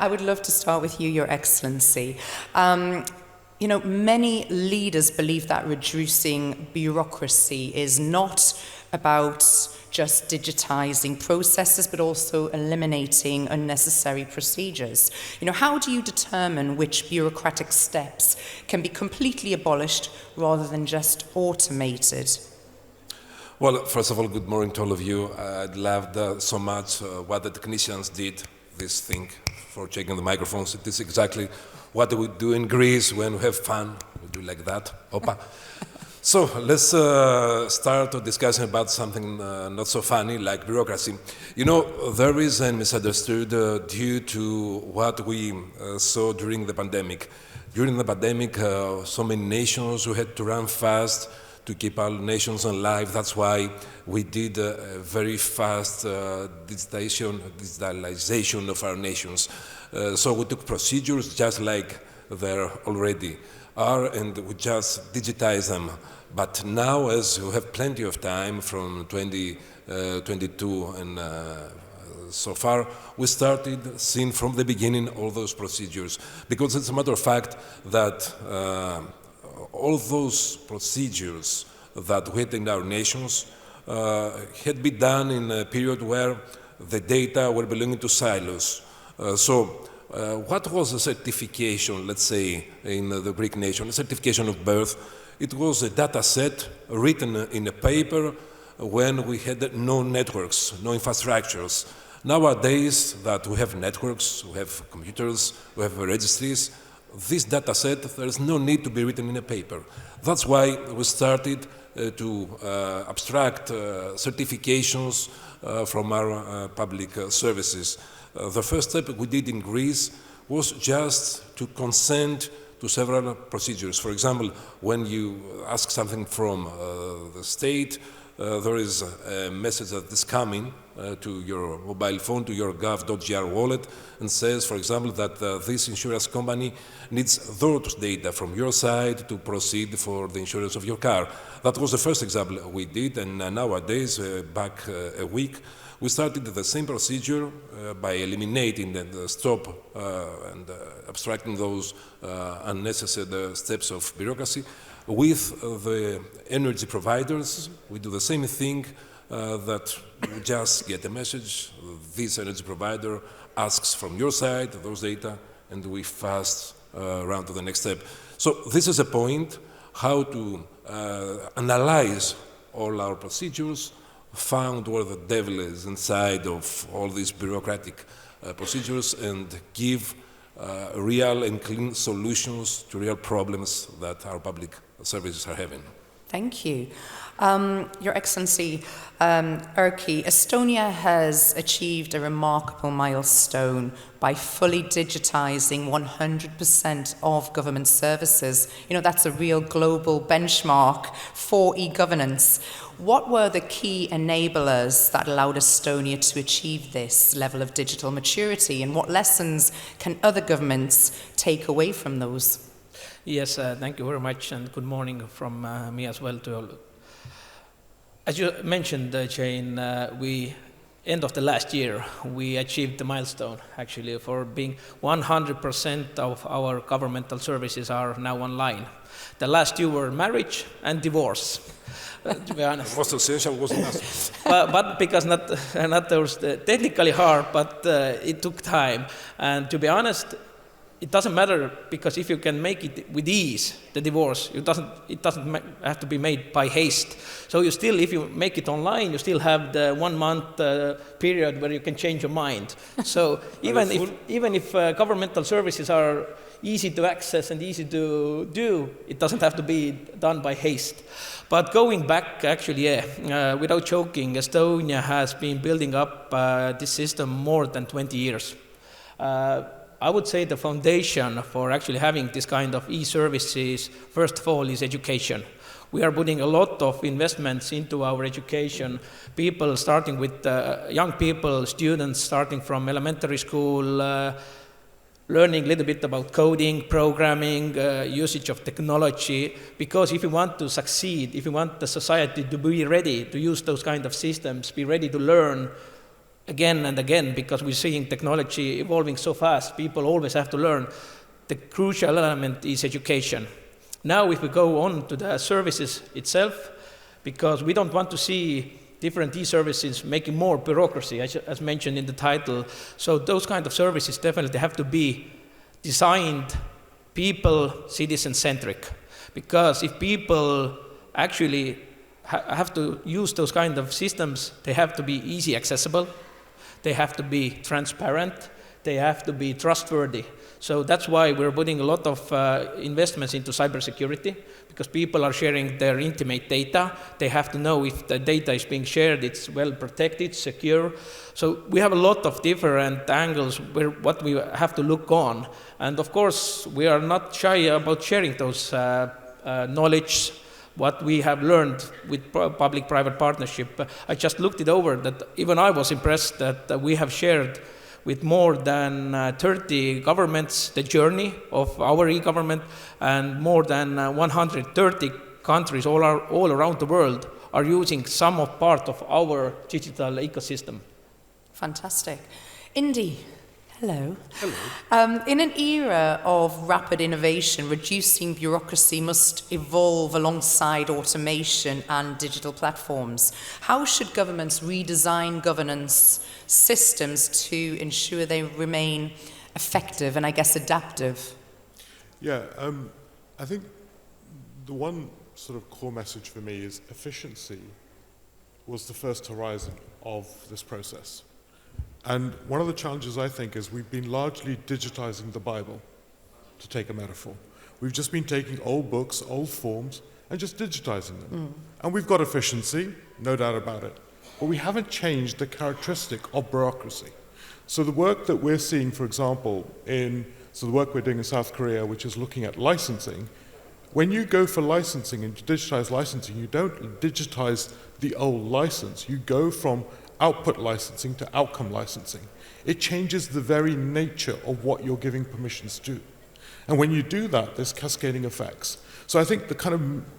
I would love to start with you, Your Excellency. Many leaders believe that reducing bureaucracy is not about just digitizing processes, but also eliminating unnecessary procedures. How do you determine which bureaucratic steps can be completely abolished rather than just automated? Well, first of all, good morning to all of you. I'd loved so much what the technicians did, this thing for checking the microphones. It is exactly what we do in Greece when we have fun. We do like that. Opa. So let's start discussing about something not so funny, like bureaucracy. There is a misunderstood due to what we saw during the pandemic. During the pandemic, so many nations who had to run fast to keep our nations alive. That's why we did a very fast digitalization of our nations. So we took procedures just like there already are, and we just digitize them. But now, as we have plenty of time from 2022 and so far, we started seeing from the beginning all those procedures. Because it's a matter of fact that all those procedures that we had in our nations had been done in a period where the data were belonging to silos. What was a certification, let's say, in the Greek nation, a certification of birth? It was a data set written in a paper when we had no networks, no infrastructures. Nowadays that we have networks, we have computers, we have registries, this data set, there is no need to be written in a paper. That's why we started to abstract certifications from our public services. The first step we did in Greece was just to consent to several procedures. For example, when you ask something from the state, there is a message that is coming to your mobile phone, to your gov.gr wallet, and says, for example, that this insurance company needs those data from your side to proceed for the insurance of your car. That was the first example we did, and nowadays, back a week, we started the same procedure by eliminating the stop and abstracting those unnecessary steps of bureaucracy. With the energy providers, we do the same thing, that we just get a message, this energy provider asks from your side those data, and we fast run to the next step. So this is a point, how to analyze all our procedures, found where the devil is inside of all these bureaucratic procedures, and give real and clean solutions to real problems that our public services are having. Thank you. Your Excellency, Erkki, Estonia has achieved a remarkable milestone by fully digitizing 100% of government services. That's a real global benchmark for e-governance. What were the key enablers that allowed Estonia to achieve this level of digital maturity, and what lessons can other governments take away from those? Yes, thank you very much, and good morning from me as well to all. As you mentioned, Jane, end of the last year, we achieved the milestone, actually, for being 100% of our governmental services are now online. The last two were marriage and divorce, to be honest. Most essential was not. But because not those technically hard, but it took time. And to be honest, it doesn't matter, because if you can make it with ease, the divorce, it doesn't have to be made by haste. So you still, if you make it online, you still have the 1 month period where you can change your mind. So even if governmental services are easy to access and easy to do, it doesn't have to be done by haste. But going back, actually, without joking, Estonia has been building up this system more than 20 years. I would say the foundation for actually having this kind of e-services, first of all, is education. We are putting a lot of investments into our education. People starting with young people, students starting from elementary school, learning a little bit about coding, programming, usage of technology. Because if you want to succeed, if you want the society to be ready to use those kind of systems, be ready to learn again and again, because we're seeing technology evolving so fast, people always have to learn. The crucial element is education. Now, if we go on to the services itself, because we don't want to see different e-services making more bureaucracy, as mentioned in the title. So those kind of services definitely have to be designed people, citizen-centric. Because if people actually have to use those kind of systems, they have to be easy accessible, they have to be transparent, they have to be trustworthy. So that's why we're putting a lot of investments into cybersecurity, because people are sharing their intimate data. They have to know if the data is being shared, it's well protected, secure. So we have a lot of different angles where what we have to look on. And of course, we are not shy about sharing those knowledge, what we have learned with public-private partnership. I just looked it over, that even I was impressed that we have shared with more than 30 governments the journey of our e-government, and more than 130 countries all around the world are using some of part of our digital ecosystem. Fantastic. Indy, hello. Hello. In an era of rapid innovation, reducing bureaucracy must evolve alongside automation and digital platforms. How should governments redesign governance systems to ensure they remain effective and, I guess, adaptive? Yeah, I think the one sort of core message for me is efficiency was the first horizon of this process. And one of the challenges, I think, is we've been largely digitizing the Bible, to take a metaphor. We've just been taking old books, old forms, and just digitizing them. And we've got efficiency, no doubt about it. But we haven't changed the characteristic of bureaucracy. So the work that we're seeing, for example, the work we're doing in South Korea, which is looking at licensing, when you go for licensing and digitize licensing, you don't digitize the old license. You go from output licensing to outcome licensing. It changes the very nature of what you're giving permissions to. And when you do that, there's cascading effects. So I think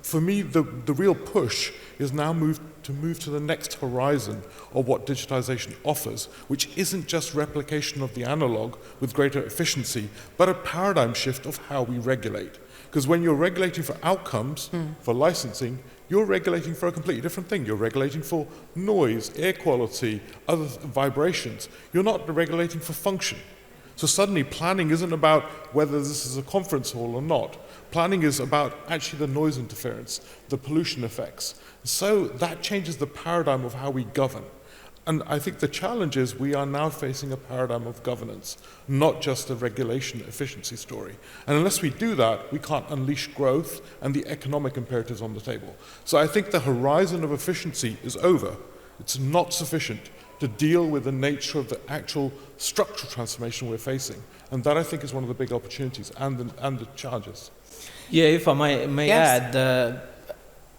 for me, the real push is now to move to the next horizon of what digitization offers, which isn't just replication of the analog with greater efficiency, but a paradigm shift of how we regulate. Because when you're regulating for outcomes, for licensing, you're regulating for a completely different thing. You're regulating for noise, air quality, other vibrations. You're not regulating for function. So suddenly planning isn't about whether this is a conference hall or not. Planning is about actually the noise interference, the pollution effects. So that changes the paradigm of how we govern. And I think the challenge is we are now facing a paradigm of governance, not just a regulation efficiency story. And unless we do that, we can't unleash growth and the economic imperatives on the table. So I think the horizon of efficiency is over. It's not sufficient to deal with the nature of the actual structural transformation we're facing. And that, I think, is one of the big opportunities and the challenges. Yeah, if I may Yes. add,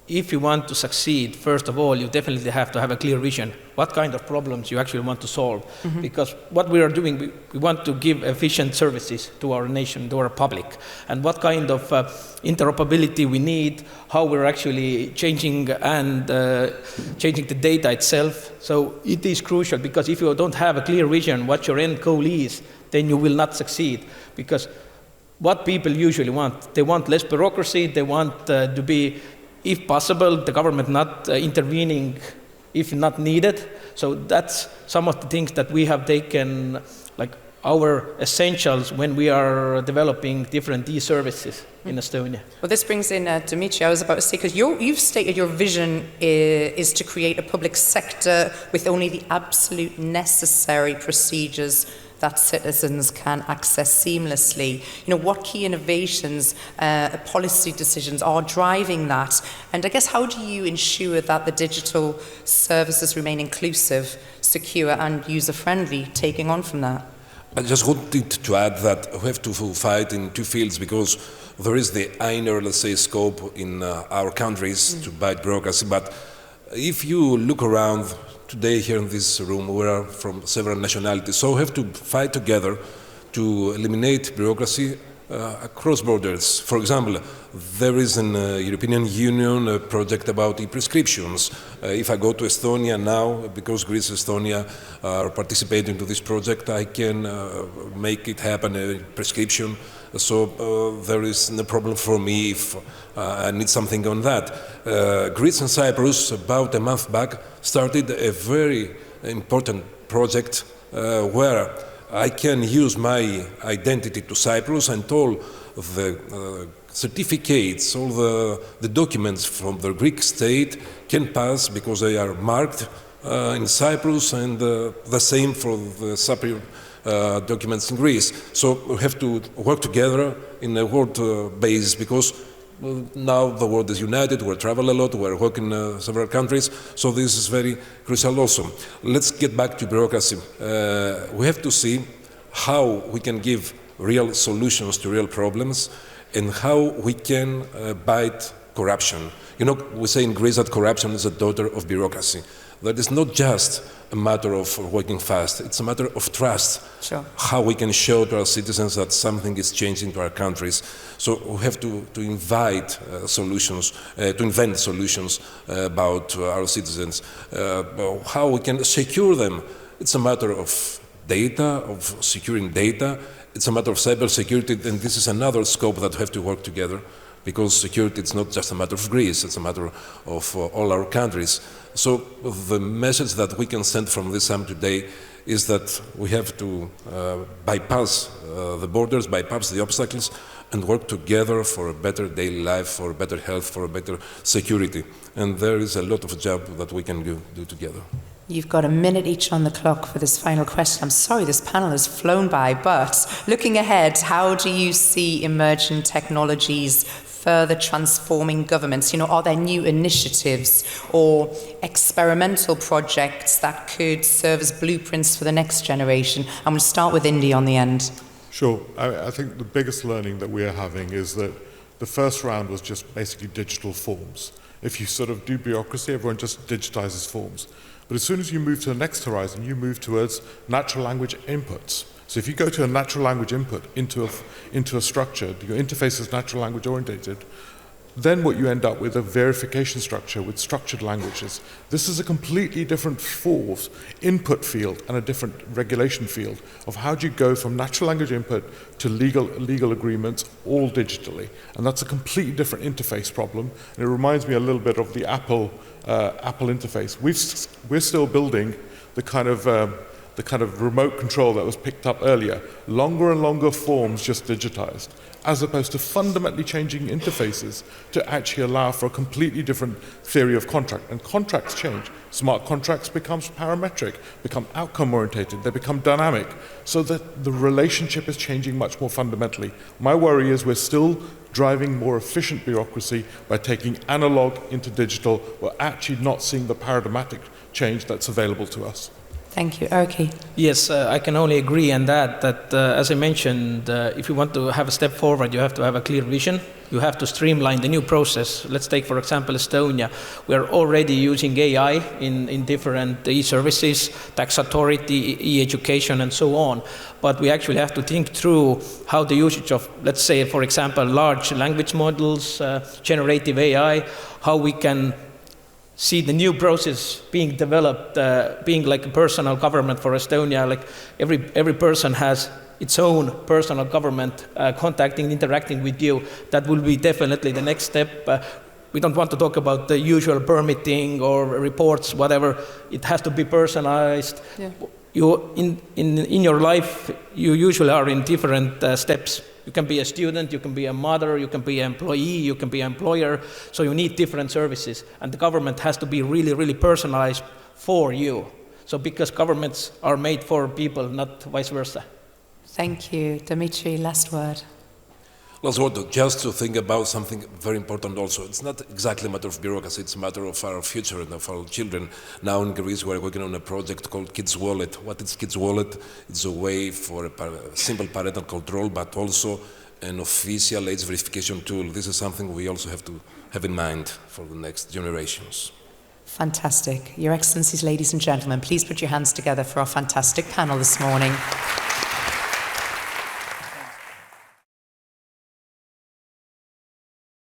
if you want to succeed, first of all, you definitely have to have a clear vision. What kind of problems you actually want to solve? Because what we are doing, we want to give efficient services to our nation, to our public. And what kind of interoperability we need, how we're actually changing the data itself. So it is crucial, because if you don't have a clear vision what your end goal is, then you will not succeed. Because what people usually want, they want less bureaucracy, they want to be, if possible, the government not intervening if not needed. So that's some of the things that we have taken, like our essentials when we are developing different e-services in Estonia. Well, this brings in Dimitri. I was about to say, because you've stated your vision is to create a public sector with only the absolute necessary procedures that citizens can access seamlessly. You know, what key innovations, policy decisions are driving that? And I guess, how do you ensure that the digital services remain inclusive, secure and user-friendly, taking on from that? I just wanted to add that we have to fight in two fields, because there is the inner, let's say, scope in our countries to fight bureaucracy. But if you look around today here in this room, we are from several nationalities, so we have to fight together to eliminate bureaucracy across borders. For example, there is an European Union project about e-prescriptions. If I go to Estonia now, because Greece and Estonia are participating to this project, I can make it happen, a prescription. So there is no problem for me if I need something on that. Greece and Cyprus, about a month back, started a very important project where I can use my identity to Cyprus, and all the certificates, all the documents from the Greek state can pass because they are marked in Cyprus, and the same for the Cypriot documents in Greece. So we have to work together in a world basis, because now the world is united, we travel a lot, we're working in several countries, so this is very crucial also. Let's get back to bureaucracy. We have to see how we can give real solutions to real problems, and how we can fight corruption. You know, we say in Greece that corruption is a daughter of bureaucracy. That is not just a matter of working fast, it's a matter of trust. Sure. How we can show to our citizens that something is changing to our countries. So we have to invite solutions, to invent solutions about our citizens. How we can secure them. It's a matter of data, of securing data. It's a matter of cyber security, and this is another scope that we have to work together, because security is not just a matter of Greece, it's a matter of all our countries. So the message that we can send from this summit today is that we have to bypass the borders, bypass the obstacles, and work together for a better daily life, for better health, for a better security. And there is a lot of job that we can do together. You've got a minute each on the clock for this final question. I'm sorry, this panel has flown by, but looking ahead, how do you see emerging technologies further transforming governments? You know, are there new initiatives or experimental projects that could serve as blueprints for the next generation? I'm going to start with Indy on the end. Sure. I think the biggest learning that we are having is that the first round was just basically digital forms. If you sort of do bureaucracy, everyone just digitizes forms. But as soon as you move to the next horizon, you move towards natural language inputs. So if you go to a natural language input into a structure, your interface is natural language oriented, then what you end up with a verification structure with structured languages. This is a completely different input field and a different regulation field of how do you go from natural language input to legal agreements all digitally. And that's a completely different interface problem. And it reminds me a little bit of the Apple interface. We're still building the kind of remote control that was picked up earlier. Longer and longer forms just digitized, as opposed to fundamentally changing interfaces to actually allow for a completely different theory of contract. And contracts change. Smart contracts become parametric, become outcome orientated, they become dynamic, so that the relationship is changing much more fundamentally. My worry is we're still driving more efficient bureaucracy by taking analog into digital. We're actually not seeing the paradigmatic change that's available to us. Thank you. Erkki. Yes, I can only agree on that as I mentioned, if you want to have a step forward, you have to have a clear vision. You have to streamline the new process. Let's take, for example, Estonia. We are already using AI in different e-services, tax authority, e-education, and so on. But we actually have to think through how the usage of, let's say, for example, large language models, generative AI, how we can see the new process being developed, being like a personal government for Estonia. Like every person has its own personal government contacting, interacting with you. That will be definitely the next step. We don't want to talk about the usual permitting or reports, whatever. It has to be personalized. Yeah. You in your life, you usually are in different steps. You can be a student, you can be a mother, you can be an employee, you can be an employer. So you need different services. And the government has to be really, really personalized for you. So because governments are made for people, not vice versa. Thank you. Dimitri, last word. Last word, just to think about something very important also. It's not exactly a matter of bureaucracy, it's a matter of our future and of our children. Now in Greece we're working on a project called Kids Wallet. What is Kids Wallet? It's a way for a simple parental control, but also an official age verification tool. This is something we also have to have in mind for the next generations. Fantastic. Your Excellencies, ladies and gentlemen, please put your hands together for our fantastic panel this morning.